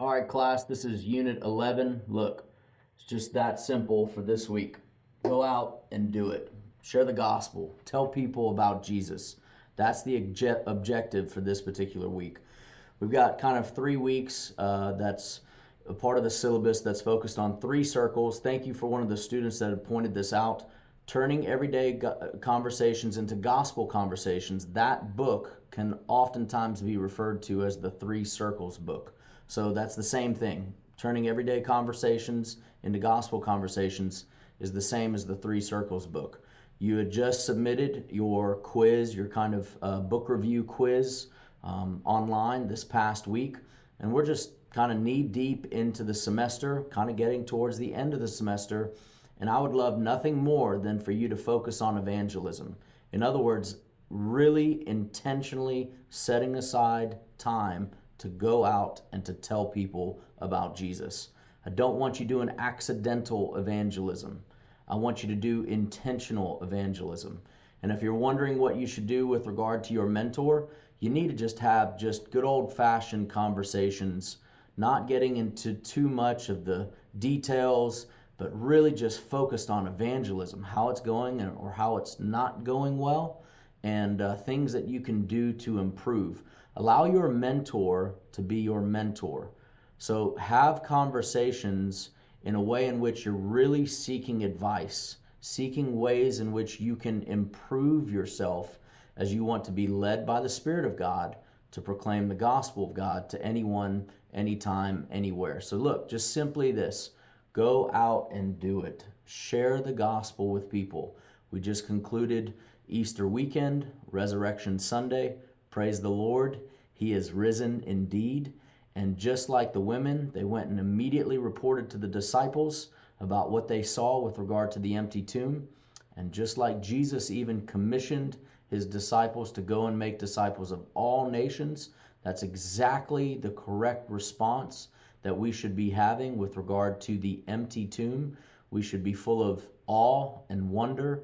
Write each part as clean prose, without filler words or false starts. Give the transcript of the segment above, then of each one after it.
All right, class, this is Unit 11. Look, it's just that simple for this week. Go out and do it. Share the gospel. Tell people about Jesus. That's the objective for this particular week. We've got kind of 3 weeks that's a part of the syllabus that's focused on 3 circles. Thank you for one of the students that had pointed this out. Turning everyday conversations into gospel conversations. That book can oftentimes be referred to as the 3 circles book. So that's the same thing. Turning everyday conversations into gospel conversations is the same as the 3 circles book. You had just submitted your quiz, your kind of book review quiz online this past week, and we're just kind of knee deep into the semester, kind of getting towards the end of the semester, and I would love nothing more than for you to focus on evangelism. In other words, really intentionally setting aside time to go out and to tell people about Jesus. I don't want you doing accidental evangelism. I want you to do intentional evangelism. And if you're wondering what you should do with regard to your mentor, you need to just have just good old-fashioned conversations, not getting into too much of the details, but really just focused on evangelism, how it's going or how it's not going well, and things that you can do to improve. Allow your mentor to be your mentor. So have conversations in a way in which you're really seeking advice, seeking ways in which you can improve yourself as you want to be led by the Spirit of God to proclaim the gospel of God to anyone, anytime, anywhere. So look, just simply this. Go out and do it. Share the gospel with people. We just concluded Easter weekend, Resurrection Sunday. Praise the Lord. He is risen indeed. And just like the women, they went and immediately reported to the disciples about what they saw with regard to the empty tomb. And just like Jesus even commissioned his disciples to go and make disciples of all nations, that's exactly the correct response that we should be having with regard to the empty tomb. We should be full of awe and wonder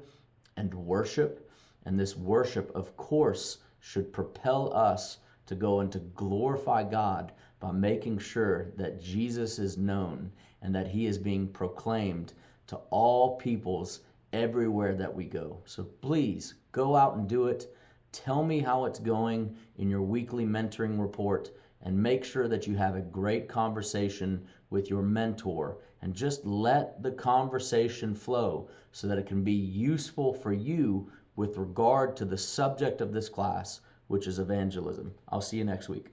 and worship. And this worship, of course, should propel us to go and to glorify God by making sure that Jesus is known and that he is being proclaimed to all peoples everywhere that we go. So please go out and do it. Tell me how it's going in your weekly mentoring report, and make sure that you have a great conversation with your mentor, and just let the conversation flow so that it can be useful for you with regard to the subject of this class, which is evangelism. I'll see you next week.